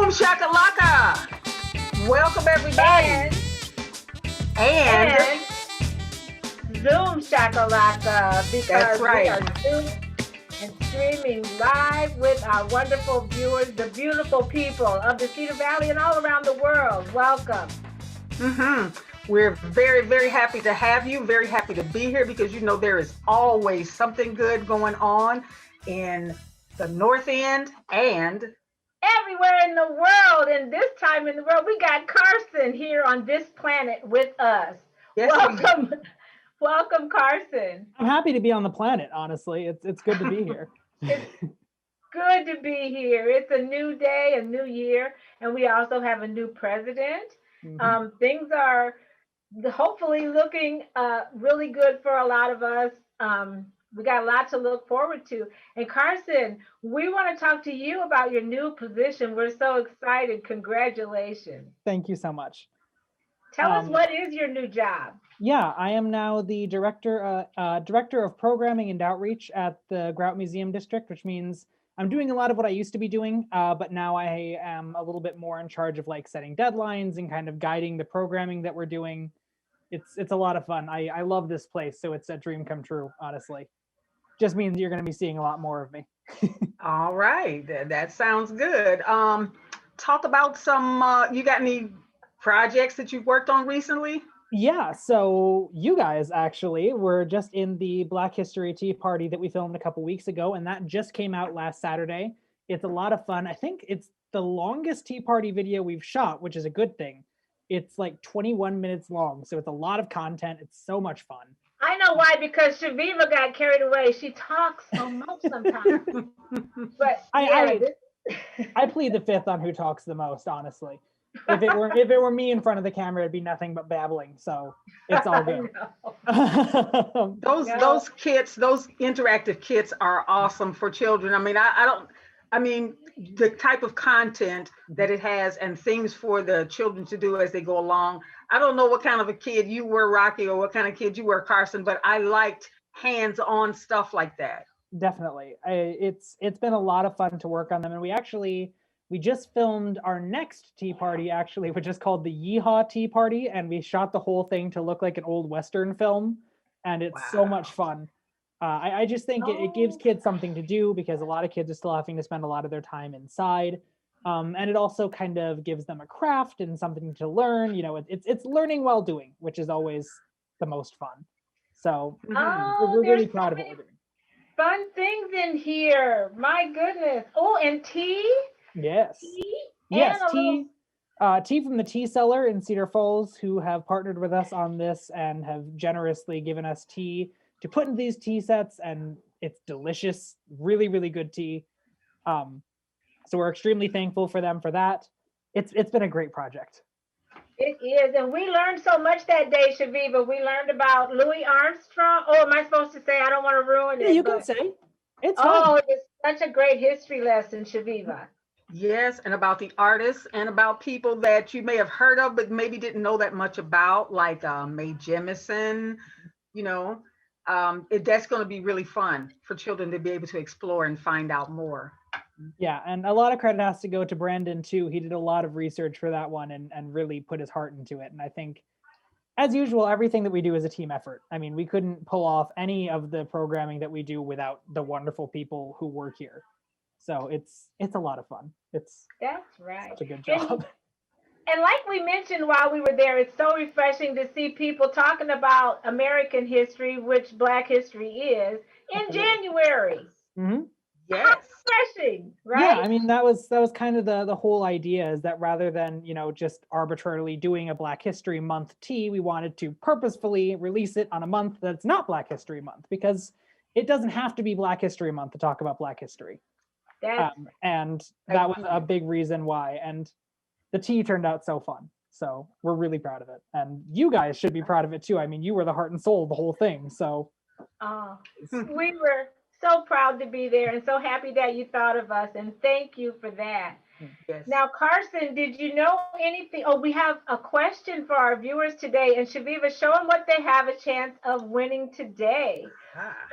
Boom shakalaka! Welcome everybody. And Zoom shakalaka, because that's right. we are Zoom and streaming live with our wonderful viewers, the beautiful people of the Cedar Valley and all around the world. Welcome. We're very, very happy to have you. Very happy to be here because you know there is always something good going on in the North End and everywhere in the world. And this time in the world, we got Carson here on this planet with us. Yes, welcome. Welcome, Carson. I'm happy to be on the planet, honestly. It's good to be here. It's good to be here. It's a new day, a new year, and we also have a new president. Things are hopefully looking really good for a lot of us. We got a lot to look forward to. And Carson, we want to talk to you about your new position. We're so excited. Congratulations. Thank you so much. Tell us, what is your new job? Yeah, I am now the director of programming and outreach at the Grout Museum District, which means I'm doing a lot of what I used to be doing, but now I am a little bit more in charge of like setting deadlines and kind of guiding the programming that we're doing. It's a lot of fun. I love this place, so it's a dream come true, honestly. Just means you're going to be seeing a lot more of me. All right, that sounds good. Talk about some, you got any projects that you've worked on recently? Yeah, so you guys actually were just in the Black History Tea Party that we filmed a couple weeks ago, and that just came out last Saturday. It's a lot of fun. I think it's the longest tea party video we've shot, which is a good thing. It's like 21 minutes long, so it's a lot of content. It's so much fun. I know why, because Chaveevah got carried away. She talks so much sometimes. But I plead the fifth on who talks the most, honestly. If it were me in front of the camera, it'd be nothing but babbling. So it's all good. Those kits, those interactive kits are awesome for children. I mean, the type of content that it has and things for the children to do as they go along. I don't know what kind of a kid you were, Rocki, or what kind of kid you were, Carson, but I liked hands-on stuff like that. Definitely. It's been a lot of fun to work on them. And we just filmed our next tea party, actually, which is called the Yeehaw Tea Party. And we shot the whole thing to look like an old Western film. And it's so much fun. I just think it gives kids something to do because a lot of kids are still having to spend a lot of their time inside. And it also kind of gives them a craft and something to learn. You know, it's learning while doing, which is always the most fun. So we're really proud of what we're doing. Fun things in here. My goodness. Oh, and tea? Yes. Tea? Yes, tea. Tea from the Tea Cellar in Cedar Falls, who have partnered with us on this and have generously given us tea to put in these tea sets, and it's delicious, really, really good tea. So we're extremely thankful for them for that. It's been a great project. It is, and we learned so much that day, Chaveevah. We learned about Louis Armstrong. Oh, am I supposed to say? I don't want to ruin it. Yeah, you can say. It's fun. It's such a great history lesson, Chaveevah. Yes, and about the artists and about people that you may have heard of, but maybe didn't know that much about, like Mae Jemison, you know. That's going to be really fun for children to be able to explore and find out more. Yeah, and a lot of credit has to go to Brandon too. He did a lot of research for that one and really put his heart into it. And I think, as usual, everything that we do is a team effort. I mean, we couldn't pull off any of the programming that we do without the wonderful people who work here. So it's a lot of fun. That's right. Such a good job. And like we mentioned while we were there, it's so refreshing to see people talking about American history, which Black history is, in January. Yes. How refreshing, right? Yeah, I mean, that was kind of the whole idea, is that rather than, you know, just arbitrarily doing a Black History Month tea, we wanted to purposefully release it on a month that's not Black History Month, because it doesn't have to be Black History Month to talk about Black history. And that was a big reason why. And the tea turned out so fun. So we're really proud of it. And you guys should be proud of it too. I mean, you were the heart and soul of the whole thing. So we were so proud to be there and so happy that you thought of us. And thank you for that. Yes. Now, Carson, did you know anything? Oh, we have a question for our viewers today. And Chaveevah, show them what they have a chance of winning today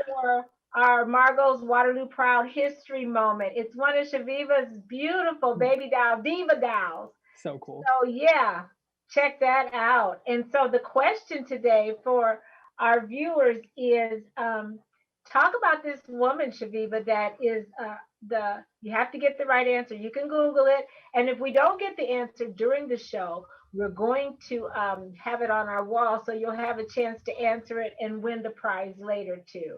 for our Margot's Waterloo Proud History Moment. It's one of Chaveevah's beautiful baby doll, diva dolls. So cool. So yeah, check that out. And so the question today for our viewers is talk about this woman, Chaveevah, that is you have to get the right answer. You can Google it. And if we don't get the answer during the show, we're going to have it on our wall so you'll have a chance to answer it and win the prize later too.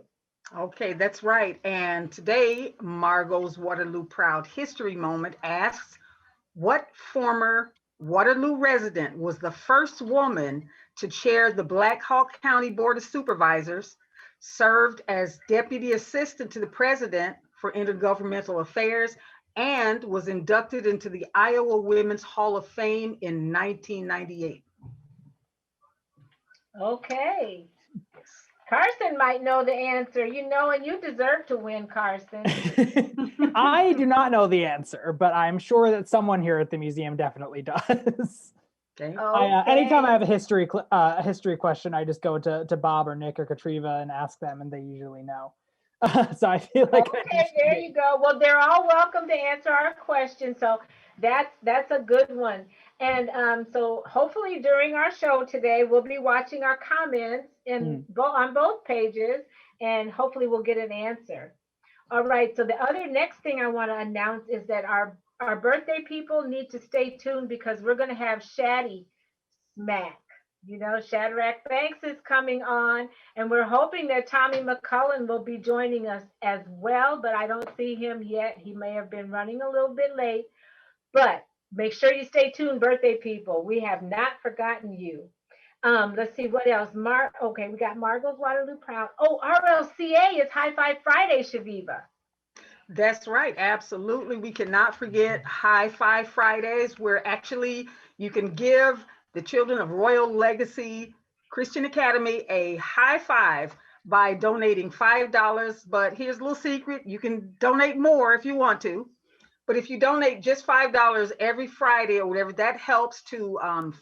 Okay, that's right. And today, Margot's Waterloo Proud History Moment asks, what former Waterloo resident was the first woman to chair the Black Hawk County Board of Supervisors, served as deputy assistant to the president for intergovernmental affairs, and was inducted into the Iowa Women's Hall of Fame in 1998? Okay. Carson might know the answer, and you deserve to win, Carson. I do not know the answer, but I'm sure that someone here at the museum definitely does. Okay. Anytime I have a history question, I just go to Bob or Nick or Katriva and ask them, and they usually know. So I feel like okay, there you go. Well, they're all welcome to answer our question, so that's a good one. And so hopefully during our show today, we'll be watching our comments on both pages, and hopefully we'll get an answer. All right, so the other next thing I want to announce is that our birthday people need to stay tuned because we're going to have Shaddy Smack. Shadrach Banks is coming on, and we're hoping that Tommy McCullen will be joining us as well, but I don't see him yet. He may have been running a little bit late, but make sure you stay tuned, birthday people. We have not forgotten you. Let's see what else. Okay, we got Margot's Waterloo Proud. Oh, RLCA is High Five Friday, Chaveevah. That's right. Absolutely. We cannot forget High Five Fridays, where actually you can give the children of Royal Legacy Christian Academy a high five by donating $5. But here's a little secret. You can donate more if you want to. But if you donate just $5 every Friday or whatever, that helps to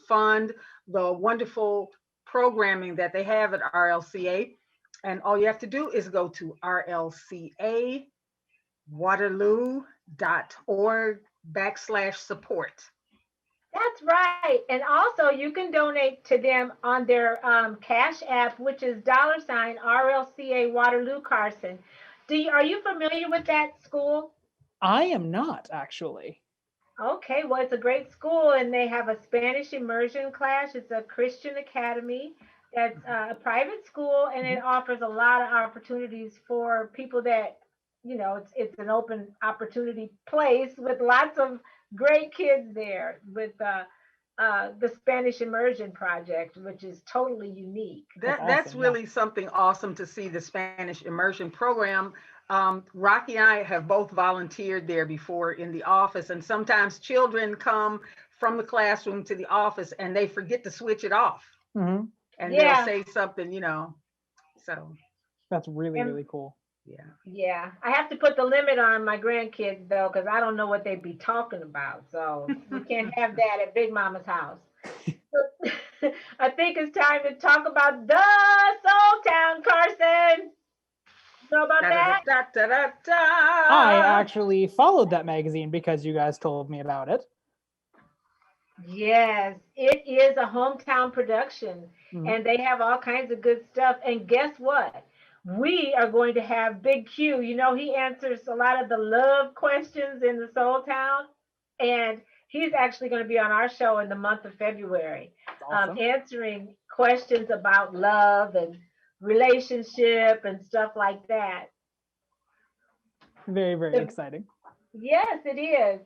fund the wonderful programming that they have at RLCA. And all you have to do is go to rlcawaterloo.org/support. That's right. And also you can donate to them on their Cash App, which is $RLCA Waterloo Carson. Are you familiar with that school? I am not, actually. Okay, well, it's a great school, and they have a Spanish immersion class. It's a Christian academy that's a private school, and it offers a lot of opportunities for people that, it's an open opportunity place with lots of great kids there with the Spanish immersion project, which is totally unique. That's awesome, really something awesome to see, the Spanish immersion program. Rocki and I have both volunteered there before in the office, and sometimes children come from the classroom to the office and they forget to switch it off. And they'll say something, so. That's really cool. Yeah. I have to put the limit on my grandkids though, because I don't know what they'd be talking about. So we can't have that at Big Mama's house. I think it's time to talk about the Soul Town, Carson. Know about that? I actually followed that magazine because you guys told me about it. Yes, it is a hometown production, and they have all kinds of good stuff. And guess what? We are going to have Big Q. He answers a lot of the love questions in the Soul Town, and he's actually going to be on our show in the month of February, answering questions about love and relationship and stuff like that. Very, very exciting. Yes, it is.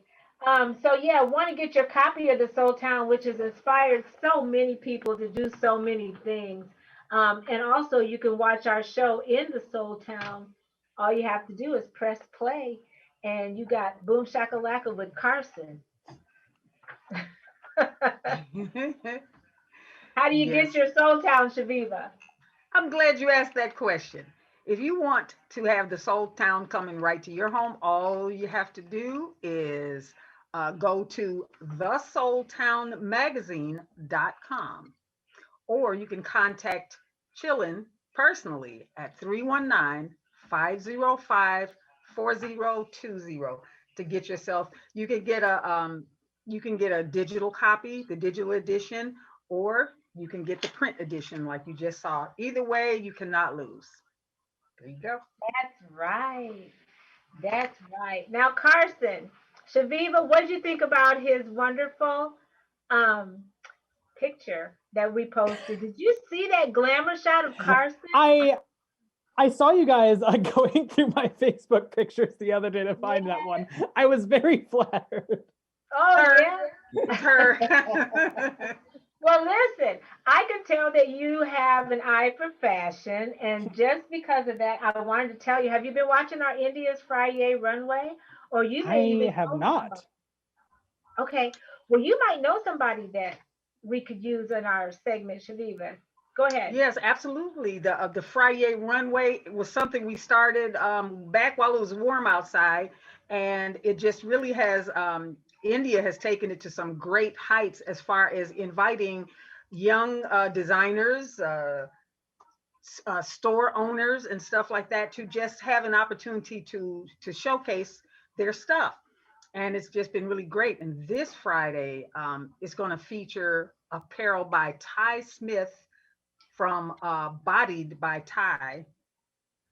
So yeah, want to get your copy of the Soul Town, which has inspired so many people to do so many things. And also you can watch our show in the Soul Town. All you have to do is press play, and you got Boom Shakalaka with Carson. How do you get your Soul Town, Chaveevah? I'm glad you asked that question. If you want to have the Soul Town coming right to your home, all you have to do is go to thesoultownmagazine.com, or you can contact Chillin personally at 505-4020 to get yourself. You can get a digital copy, the digital edition, or you can get the print edition like you just saw. Either way, you cannot lose. There you go. That's right. That's right. Now, Carson, Chaveevah, what did you think about his wonderful um, picture that we posted? Did you see that glamour shot of Carson? I saw you guys going through my Facebook pictures the other day to find that one. I was very flattered. Oh, yeah. Her. Well, listen, I can tell that you have an eye for fashion. And just because of that, I wanted to tell you, have you been watching our India's Friday Runway? Or you may even I have know not. somebody. Okay. Well, you might know somebody that we could use in our segment, Chaveevah. Go ahead. Yes, absolutely. The Friday runway was something we started back while it was warm outside, and it just really has India has taken it to some great heights as far as inviting young designers, store owners, and stuff like that to just have an opportunity to showcase their stuff. And it's just been really great. And this Friday is going to feature apparel by Ty Smith from Bodied by Ty.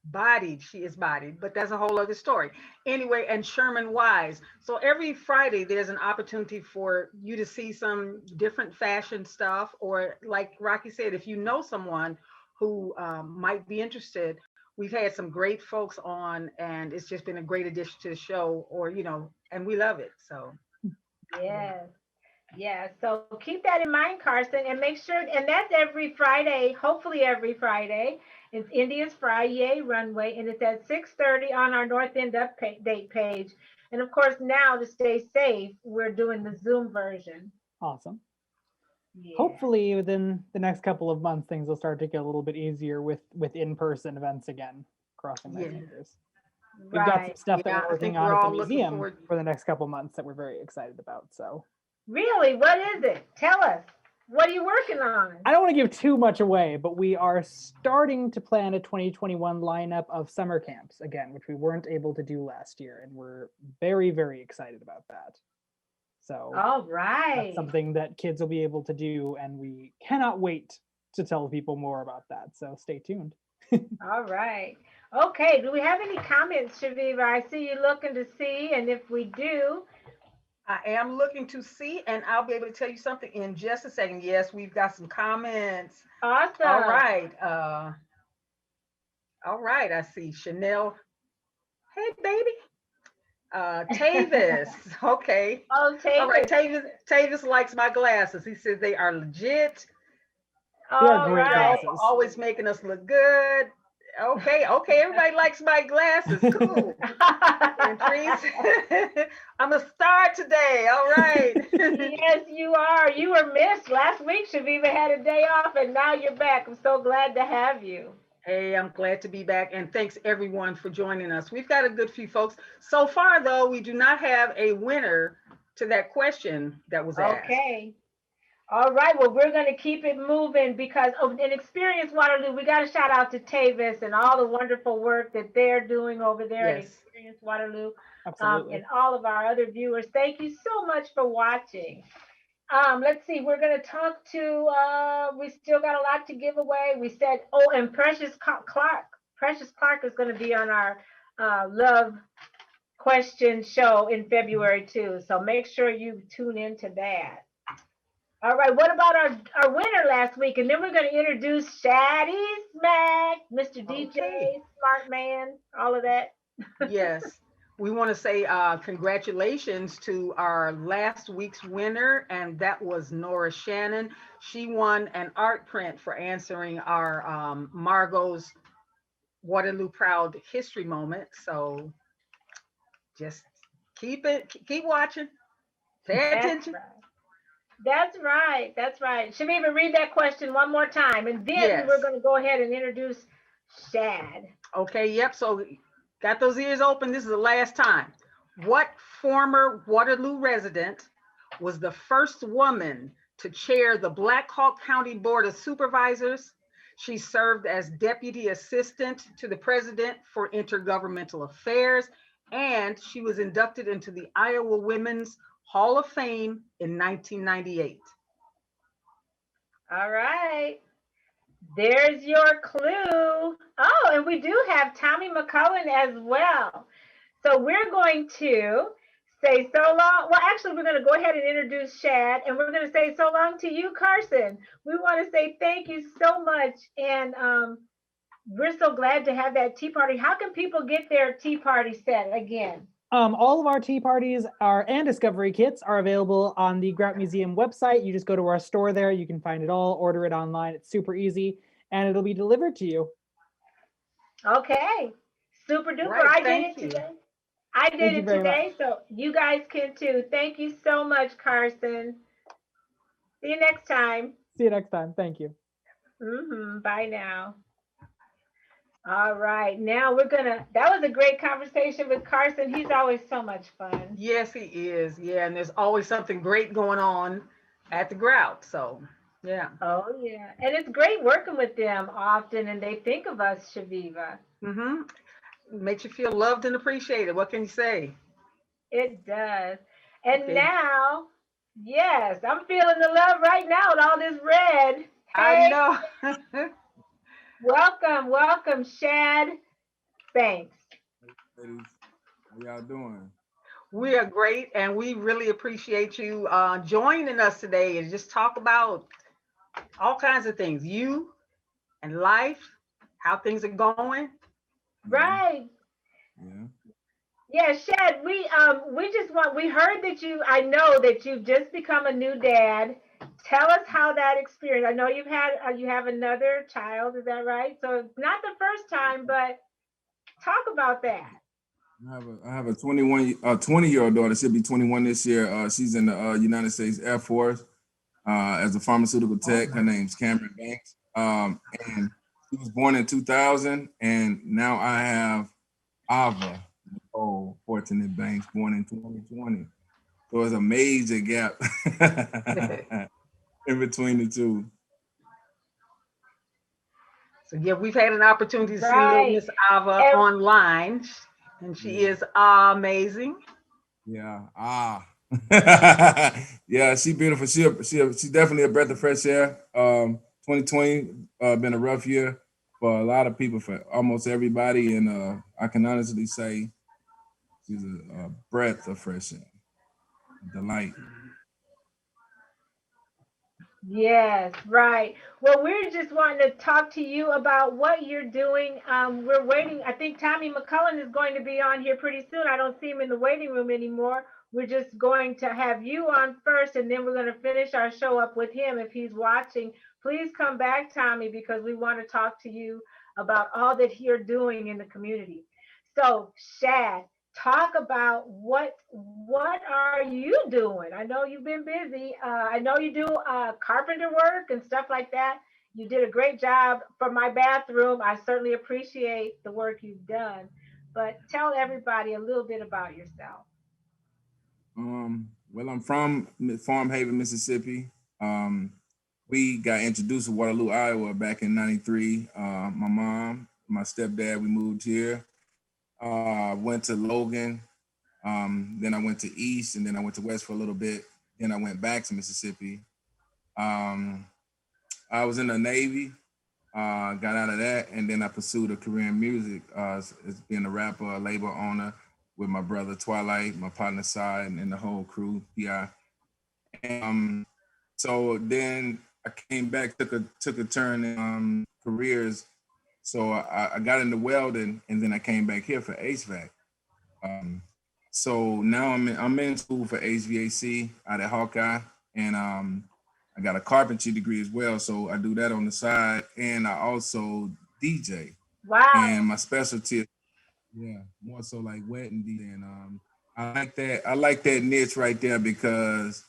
Bodied, she is bodied, but that's a whole other story. Anyway, and Sherman Wise. So every Friday, there's an opportunity for you to see some different fashion stuff, or like Rocki said, if you know someone who might be interested, we've had some great folks on, and it's just been a great addition to the show, or, and we love it. So, yes. Yeah, so keep that in mind, Carson, and make sure, and that's every Friday, hopefully every Friday. It's India's Friday Runway, and it's at 6:30 on our North End Update page. And of course, now to stay safe, we're doing the Zoom version. Awesome. Yeah. Hopefully within the next couple of months, things will start to get a little bit easier with in-person events again, crossing my fingers. We've got some stuff that we're working on at the museum for the next couple months that we're very excited about. So. Really? What is it? Tell us. What are you working on? I don't want to give too much away, but we are starting to plan a 2021 lineup of summer camps again, which we weren't able to do last year. And we're very, very excited about that. So all right. That's something that kids will be able to do. And we cannot wait to tell people more about that. So stay tuned. All right. Okay. Do we have any comments, Chaveevah? I see you looking to see. And if we do, I am looking to see, and I'll be able to tell you something in just a second. Yes, we've got some comments. Awesome. All right. I see Chanel. Hey, baby. Tavis. Okay. Oh, Tavis. All right. Tavis likes my glasses. He says they are legit. All right. Always making us look good. Okay. Everybody likes my glasses. Cool. I'm a star today. All right. Yes, you are. You were missed last week. Chaveevah had a day off, and now you're back. I'm so glad to have you. Hey, I'm glad to be back, and thanks everyone for joining us. We've got a good few folks. So far, though, we do not have a winner to that question that was asked. Okay. All right, well, we're going to keep it moving because of an Experience Waterloo. We got to shout out to Tavis and all the wonderful work that they're doing over there at Experience Waterloo. Absolutely. And all of our other viewers. Thank you so much for watching. Let's see, we're going to talk to, we still got a lot to give away. We said, oh, and Precious Clark is going to be on our Love Question show in February too. So make sure you tune into that. All right, what about our winner last week? And then we're going to introduce Shad Smack, Mr. DJ, Smart Man, all of that. Yes, we want to say congratulations to our last week's winner, and that was Nora Shannon. She won an art print for answering our Margot's Waterloo Proud History Moment. So just keep watching, pay attention. That's right. Chaveevah, read that question one more time, and then we're going to go ahead and introduce Shad. Okay, yep. So got those ears open. This is the last time. What former Waterloo resident was the first woman to chair the Black Hawk County Board of Supervisors, She served as Deputy Assistant to the President for Intergovernmental Affairs, and she was inducted into the Iowa Women's Hall of Fame in 1998. All right. There's your clue. Oh, and we do have Tommy McCullen as well. So we're going to say so long. Well, actually, we're going to go ahead and introduce Shad, and we're going to say so long to you, Carson. We want to say thank you so much, and we're so glad to have that tea party. How can people get their tea party set again? All of our tea parties and discovery kits are available on the Grout Museum website. You just go to our store there. You can find it all, order it online. It's super easy, and it'll be delivered to you. Okay. Super duper. Right, I did it today. I did it today, so you guys can too. Thank you so much, Carson. See you next time. See you next time. Thank you. Bye now. All right. Now that was a great conversation with Carson. He's always so much fun. Yes, he is. Yeah, and there's always something great going on at the Grout. So, yeah. Oh, yeah. And it's great working with them often, and they think of us, Chaveevah. Makes you feel loved and appreciated. What can you say? It does. And now, yes, I'm feeling the love right now with all this red. I Hey, know. welcome, Shad. Thanks. Ladies, how y'all doing? We are great, and we really appreciate you joining us today and just talk about all kinds of things, you and life, how things are going. Right. Yeah. Yeah, Shad, we heard that I know that you've just become a new dad. Tell us how that experience. I know you have another child, is that right? So it's not the first time, but talk about that. I have a 20-year-old daughter. She'll be 21 this year. She's in the United States Air Force as a pharmaceutical tech. Her name's Cameron Banks. And she was born in 2000, and now I have Ava Nicole Fortunate Banks, born in 2020. So it's a major gap in between the two. So yeah, we've had an opportunity to see little Miss Ava online, and she is amazing. Yeah. Yeah, she's beautiful. She's definitely a breath of fresh air. 2020 been a rough year for a lot of people, for almost everybody, and I can honestly say she's a breath of fresh air, a delight. Yes, right. Well, we're just wanting to talk to you about what you're doing. We're waiting. I think Tommy McCullen is going to be on here pretty soon. I don't see him in the waiting room anymore. We're just going to have you on first, and then we're going to finish our show up with him if he's watching. Please come back, Tommy, because we want to talk to you about all that you're doing in the community. So, Shad, talk about what are you doing? I know you've been busy. I know you do carpenter work and stuff like that. You did a great job for my bathroom. I certainly appreciate the work you've done. But tell everybody a little bit about yourself. Well, I'm from Farm Haven, Mississippi. We got introduced to Waterloo, Iowa back in '93. My mom, my stepdad, we moved here. Went to Logan, then I went to East, and then I went to West for a little bit. Then I went back to Mississippi. I was in the Navy, got out of that, and then I pursued a career in music as being a rapper, a label owner with my brother Twilight, my partner Side, and the whole crew, PI. So then I came back, took a turn in careers. So I got into welding, and then I came back here for HVAC. So now I'm in school for HVAC out at Hawkeye, and I got a carpentry degree as well. So I do that on the side, and I also DJ. Wow! And my specialty is more so like wet and DJ. And I like that. I like that niche right there because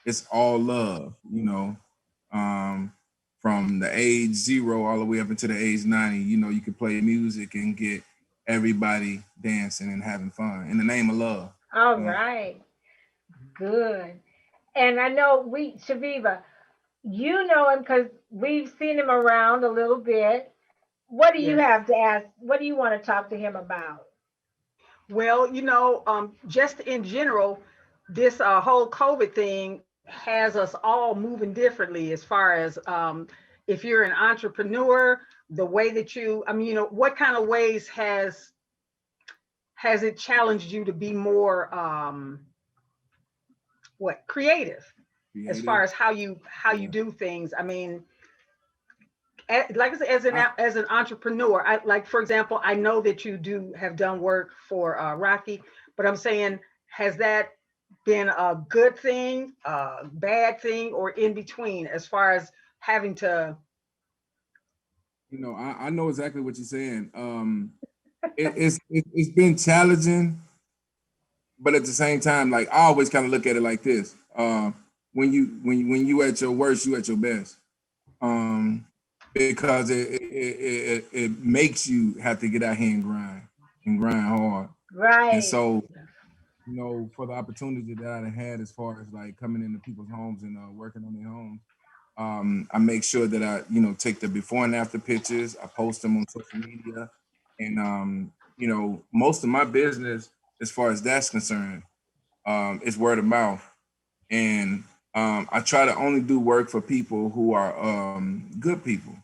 it's all love, from the age 0 all the way up into the age 90, you can play music and get everybody dancing and having fun in the name of love. All right. Good. And I know Chaveevah, You know him because we've seen him around a little bit. What do you Yes. have to ask? What do you want to talk to him about? Well, just in general, this whole COVID thing has us all moving differently as far as if you're an entrepreneur, the way that what kind of ways has it challenged you to be more creative as far Creative. as how you Yeah. do things? I mean, like I said, I, as an entrepreneur, I like, for example, I know that you do have done work for Rocki, but I'm saying, has that been a good thing, a bad thing, or in between as far as having to? I know exactly what you're saying. It's been challenging, but at the same time, like I always kind of look at it like this: when you at your worst, you at your best. Um, because it makes you have to get out here and grind hard. And Right. so, for the opportunity that I had as far as like coming into people's homes and working on their homes, I make sure that I, take the before and after pictures. I post them on social media, and most of my business, as far as that's concerned, is word of mouth. And I try to only do work for people who are good people.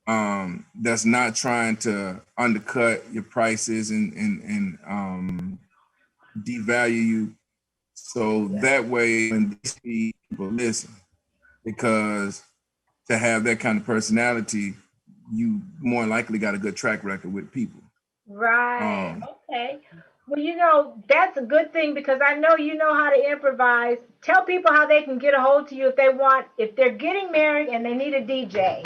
That's not trying to undercut your prices and devalue you. So Yeah. that way, when they see people listen, because to have that kind of personality, you more likely got a good track record with people. Right. Um, Okay. Well, that's a good thing because I know you know how to improvise. Tell people how they can get a hold to you if they're getting married and they need a DJ.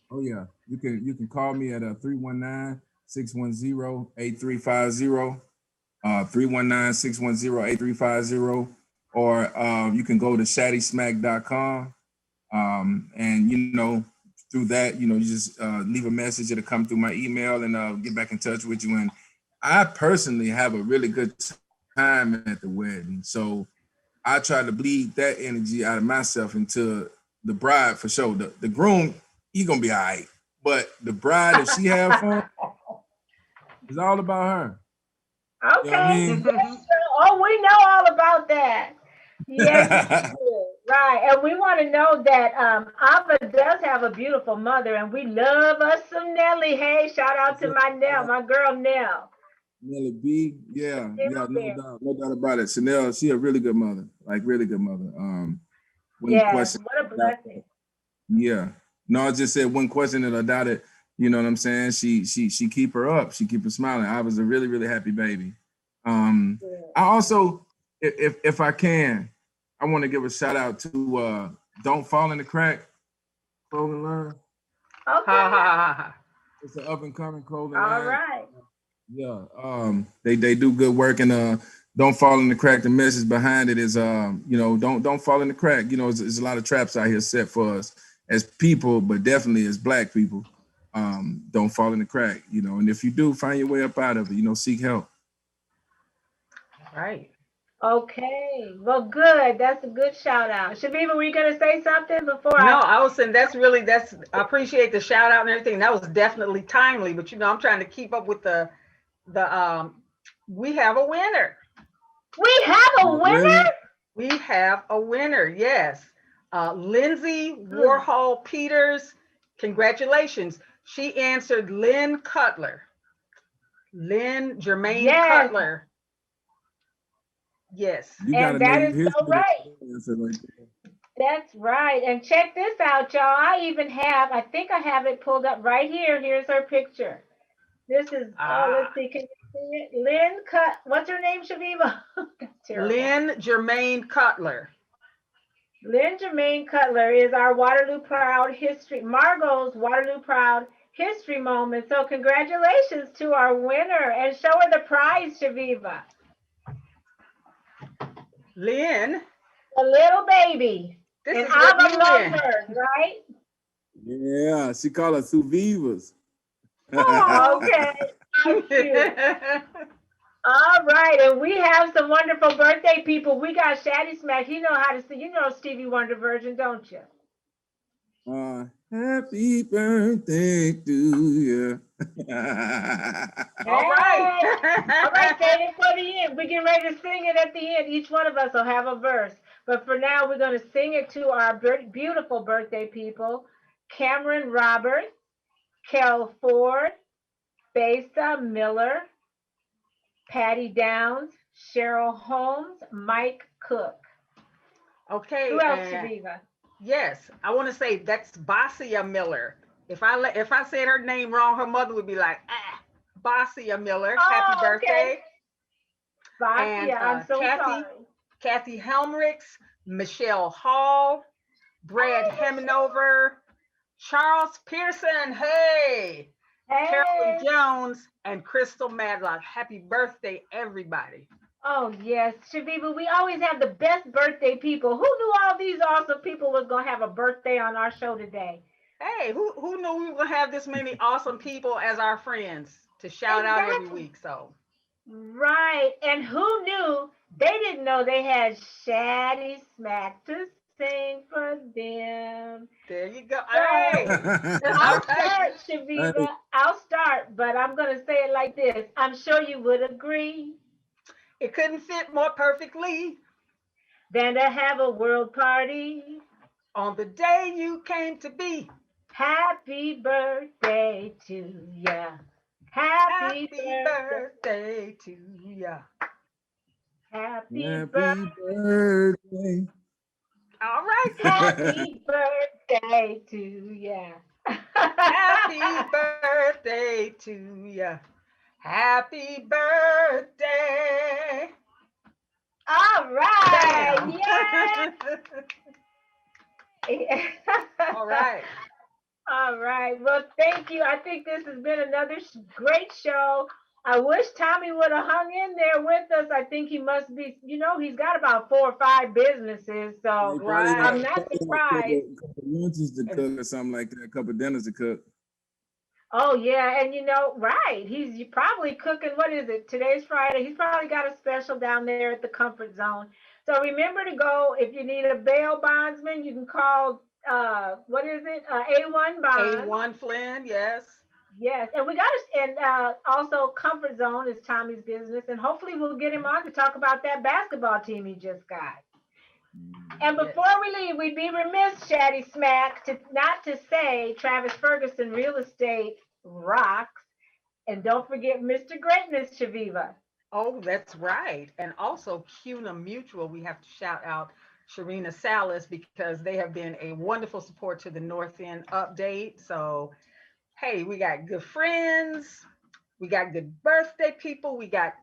oh yeah, you can call me at 319-610-8350, 319-610-8350, or you can go to shaddysmack.com. And through that, you just leave a message. It'll come through my email, and get back in touch with you. And I personally have a really good time at the wedding, so I try to bleed that energy out of myself into the bride for sure. The groom, he gonna be all right, but the bride, if she have fun, it's all about her. You know what I Okay. mean? Yes, sir. Oh, we know all about that. Yes, we do. Right. And we want to know that Ava does have a beautiful mother, and we love us some Nellie. Hey, shout out to my Nell, my girl Nell. Nelly B, yeah, Nell no there. doubt, no doubt about it. Chanel, she a really good mother, like really good mother. One Yes. question, What a blessing. yeah. No, I just said one question that I doubted. You know what I'm saying? She keep her up. She keep her smiling. I was a really really happy baby. Um, Yeah. I also, if I can, I want to give a shout out to Don't Fall in the Crack clothing line. Ha Okay. ha ha ha. It's an up and coming clothing All line. right. Yeah, they do good work, and don't fall in the crack. The message behind it is, don't fall in the crack. There's a lot of traps out here set for us as people, but definitely as Black people. Don't fall in the crack. And if you do, find your way up out of it. Seek help. Right. Okay. Well, good. That's a good shout out. Shaviva, were you going to say something before No, I? I was saying I appreciate the shout out and everything. That was definitely timely, but I'm trying to keep up with the we have a winner. We have a winner? Really? We have a winner, yes. Lindsay Hmm. Warhol Peters, congratulations. She answered Lynn Cutler. Lynn Germaine Yes. Cutler. Yes. You got And to know that your is so history. right. Answer right there. That's right. And check this out, y'all. I think I have it pulled up right here. Here's her picture. This is, oh, let's Ah, see. Can you see it? What's her name, Shaviva? That's terrible. Lynn Germaine Cutler. Lynn Jermaine Cutler is our Margot's Waterloo Proud History Moment. So congratulations to our winner and show her the prize, Shaviva. Lynn, A little baby. this And is what Ava you win. lovebird, right? Yeah, she called us Suvivas. Oh, okay. How cute. All right, and we have some wonderful birthday people. We got Shaddy Smack. You know how to sing. You know Stevie Wonder version, don't you? Happy birthday to you. All right. All right, save it for the end. We get ready to sing it at the end. Each one of us will have a verse. But for now, we're going to sing it to our beautiful birthday people. Cameron Roberts, Kel Ford, Besa Miller, Patty Downs, Cheryl Holmes, Mike Cook. Okay. Who else, Chaveevah? Yes, I want to say that's Basia Miller. If I said her name wrong, her mother would be like, Basia Miller. Happy birthday. Basia, I'm so sorry. Kathy Helmricks, Michelle Hall, Brad Hemanover, Charles Pearson, hey, Carolyn Jones, and Crystal Madlock. Happy birthday, everybody. Oh, yes, Chaveevah, we always have the best birthday people. Who knew all these awesome people was going to have a birthday on our show today? Hey, who knew we were going to have this many awesome people as our friends to shout out every week, so. Right, and who knew they didn't know they had Shaddy Smack to sing for them. There you go. All right. I'll start, Chaveevah. I'll start, but I'm going to say it like this. I'm sure you would agree. It couldn't fit more perfectly than to have a world party on the day you came to be. Happy birthday to ya. Happy birthday to ya. Happy birthday. All right. Happy birthday to ya. Happy birthday to ya. Happy birthday. All right. Yeah. All right. All right. Well, thank you. I think this has been another great show. I wish Tommy would have hung in there with us. I think he must be, he's got about 4 or 5 businesses. So I'm not surprised. A couple lunches to cook or something like that, a couple dinners to cook. Oh, yeah. And, right. He's probably cooking. What is it? Today's Friday. He's probably got a special down there at the Comfort Zone. So remember to go. If you need a bail bondsman, you can call, what is it? A1 Bonds. A1 Flynn, yes. Yes. And also Comfort Zone is Tommy's business. And hopefully we'll get him on to talk about that basketball team he just got. And before we leave, we'd be remiss, Shaddy Smack, not to say Travis Ferguson Real Estate rocks. And don't forget Mr. Greatness, Chaveevah. Oh, that's right. And also CUNA Mutual, we have to shout out Sharina Salas because they have been a wonderful support to the North End update. So, hey, we got good friends, we got good birthday people, we got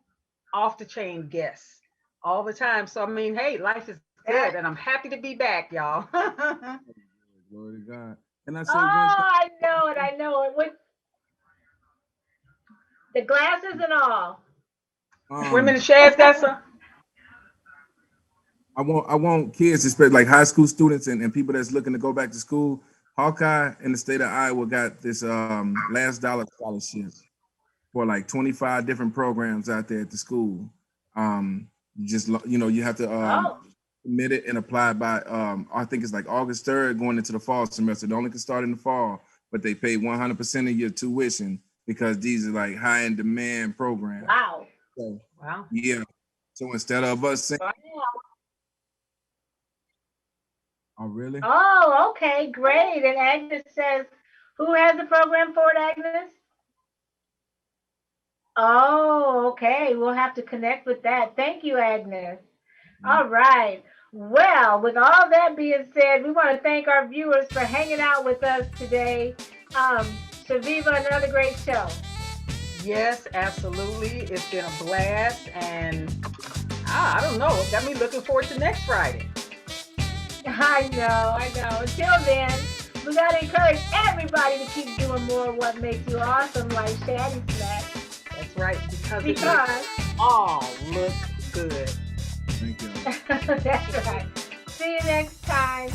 off the chain guests all the time. So, I mean, hey, life is good, and I'm happy to be back, y'all. Glory to God. Can I say I know it. With the glasses and all. Wait a minute, Shad's got some. I want kids, especially like high school students and people that's looking to go back to school. Hawkeye in the state of Iowa got this last dollar scholarship for like 25 different programs out there at the school. You have to submit it and apply by I think it's like August 3rd going into the fall semester. It only can start in the fall, but they pay 100% of your tuition because these are like high in demand programs. Wow. So, wow. Yeah. So instead of us saying, oh, really? Oh, okay, great. And Agnes says, who has the program for it, Agnes? Oh, okay. We'll have to connect with that. Thank you, Agnes. All right. Well, with all that being said, we want to thank our viewers for hanging out with us today. Chaveevah, another great show. Yes, absolutely. It's been a blast. And I don't know. It got me looking forward to next Friday. I know. Until then, we got to encourage everybody to keep doing more of what makes you awesome, like Shaddy Smack. That's right, because it makes all look good. Thank you. That's right. See you next time.